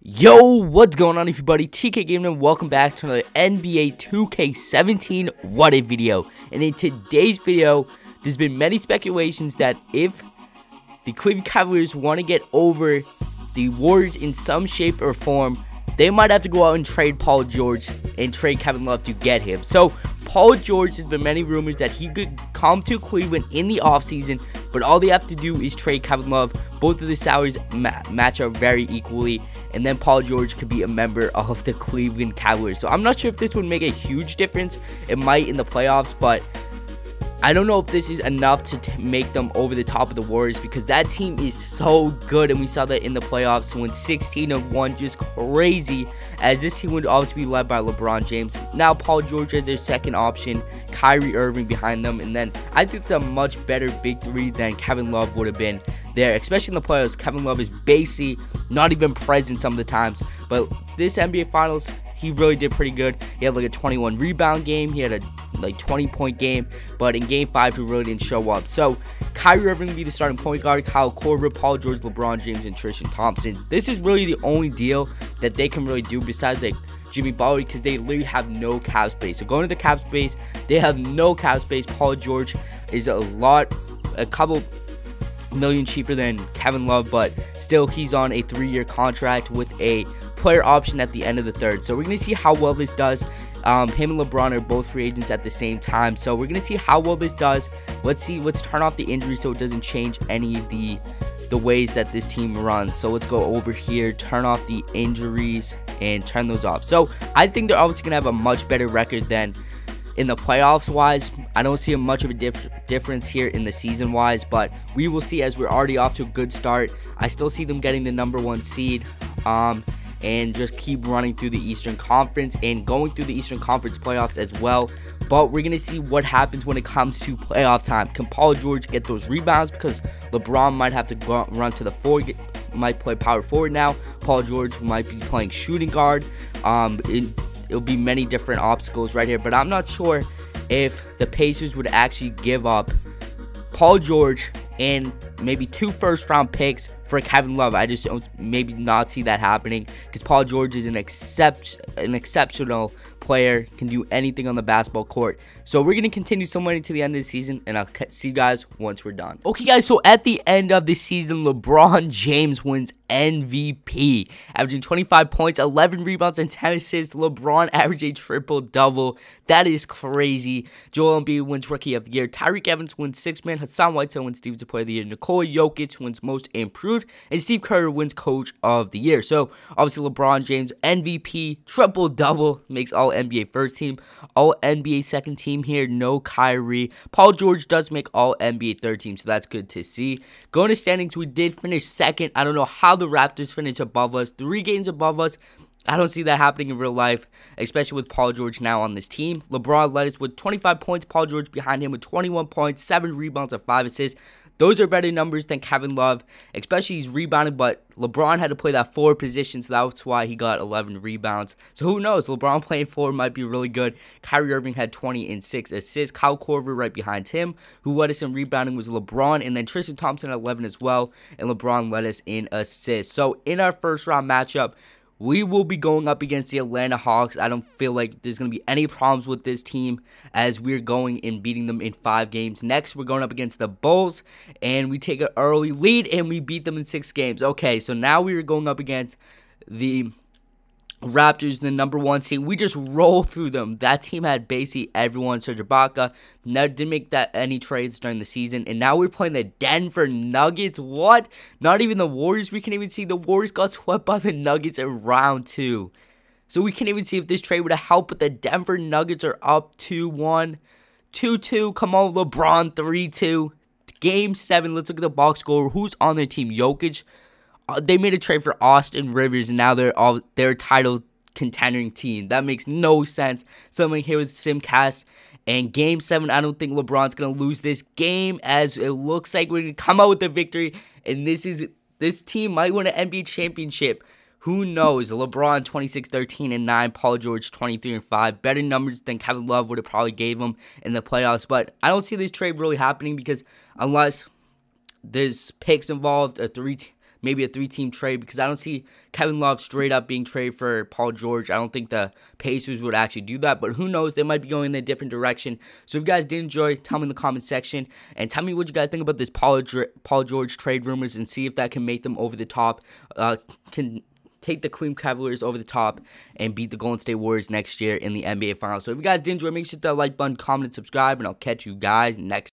Yo, what's going on everybody? TK Gaming and welcome back to another NBA 2K17 What If video. And in today's video, there's been many speculations that if the Cleveland Cavaliers want to get over the Warriors in some shape or form, they might have to go out and trade Paul George and trade Kevin Love to get him. So, Paul George, has been many rumors that he could come to Cleveland in the offseason, but all they have to do is trade Kevin Love. Both of the salaries match up very equally, and then Paul George could be a member of the Cleveland Cavaliers. So I'm not sure if this would make a huge difference. It might in the playoffs, but I don't know if this is enough to make them over the top of the Warriors, because that team is so good, and we saw that in the playoffs when 16-1, just crazy, as this team would obviously be led by LeBron James. Now Paul George is their second option, Kyrie Irving behind them, and then I think it's a much better big three than Kevin Love would have been there, especially in the playoffs. Kevin Love is basically not even present some of the times, but this NBA Finals, he really did pretty good. He had like a 21 rebound game. He had a 20-point game. But in Game 5, he really didn't show up. So, Kyrie Irving will be the starting point guard. Kyle Korver, Paul George, LeBron James, and Tristan Thompson. This is really the only deal that they can really do besides like Jimmy Butler, because they literally have no cap space. So, going to the cap space, they have no cap space. Paul George is a couple million cheaper than Kevin Love, but still he's on a 3-year contract with a player option at the end of the third. So we're going to see how well this does. Him and LeBron are both free agents at the same time, so we're going to see how well this does. Let's turn off the injury so it doesn't change any of the ways that this team runs. So let's go over here, turn off the injuries and turn those off. So I think they're obviously going to have a much better record than in the playoffs wise. I don't see much of a difference here in the season wise, but we will see, as we're already off to a good start. I still see them getting the #1 seed and just keep running through the Eastern Conference and going through the Eastern Conference playoffs as well. But we're going to see what happens when it comes to playoff time. Can Paul George get those rebounds? Because LeBron might have to run to the forward, might play power forward now. Paul George might be playing shooting guard. It'll be many different obstacles right here, but I'm not sure if the Pacers would actually give up Paul George and maybe 2 first-round picks for Kevin Love. I just don't maybe not see that happening, because Paul George is an exceptional player, can do anything on the basketball court. So we're going to continue somewhere into the end of the season, and I'll see you guys once we're done. Okay, guys, so at the end of the season, LeBron James wins MVP, averaging 25 points, 11 rebounds, and 10 assists. LeBron averaged a triple-double. That is crazy. Joel Embiid wins Rookie of the Year. Tyreke Evans wins Sixth Man. Hassan Whiteside wins Defensive Player of the Year. Nikola Jokic wins Most Improved. And Steve Kerr wins Coach of the Year. So, obviously, LeBron James, MVP, triple-double, makes all NBA first team, all NBA second team here, no Kyrie. Paul George does make all NBA third team, so that's good to see. Going to standings, we did finish second. I don't know how the Raptors finished above us, 3 games above us. I don't see that happening in real life, especially with Paul George now on this team. LeBron led us with 25 points. Paul George behind him with 21 points, 7 rebounds, and 5 assists. Those are better numbers than Kevin Love, especially he's rebounding, but LeBron had to play that 4 position, so that's why he got 11 rebounds. So who knows? LeBron playing 4 might be really good. Kyrie Irving had 20 and 6 assists. Kyle Korver right behind him. Who led us in rebounding was LeBron, and then Tristan Thompson at 11 as well, and LeBron led us in assists. So in our first round matchup, we will be going up against the Atlanta Hawks. I don't feel like there's going to be any problems with this team, as we're going and beating them in 5 games. Next, we're going up against the Bulls, and we take an early lead, and we beat them in 6 games. Okay, so now we are going up against the Raptors, the #1 seed. We just roll through them. That team had basically everyone. Serge Ibaka never did make any trades during the season, and now we're playing the Denver Nuggets. What? Not even the Warriors. We can even see the Warriors got swept by the Nuggets in round 2. So we can't even see if this trade would have helped, but the Denver Nuggets are up 2-1, 2-2. Come on, LeBron, 3-2. Game 7. Let's look at the box score. Who's on their team? Jokic. They made a trade for Austin Rivers, and now they're a title contending team. That makes no sense. Something here with Simcast. And Game 7, I don't think LeBron's going to lose this game, as it looks like we're going to come out with the victory. And this team might win an NBA championship. Who knows? LeBron 26, 13, and 9. Paul George 23 and 5. Better numbers than Kevin Love would have probably gave him in the playoffs. But I don't see this trade really happening, because unless there's picks involved, maybe a 3-team trade, because I don't see Kevin Love straight up being traded for Paul George. I don't think the Pacers would actually do that, but who knows? They might be going in a different direction. So if you guys did enjoy, tell me in the comment section, and tell me what you guys think about this Paul George trade rumors, and see if that can make them over the top, can take the Cleveland Cavaliers over the top and beat the Golden State Warriors next year in the NBA Finals. So if you guys did enjoy, make sure to hit that like button, comment, and subscribe, and I'll catch you guys next time.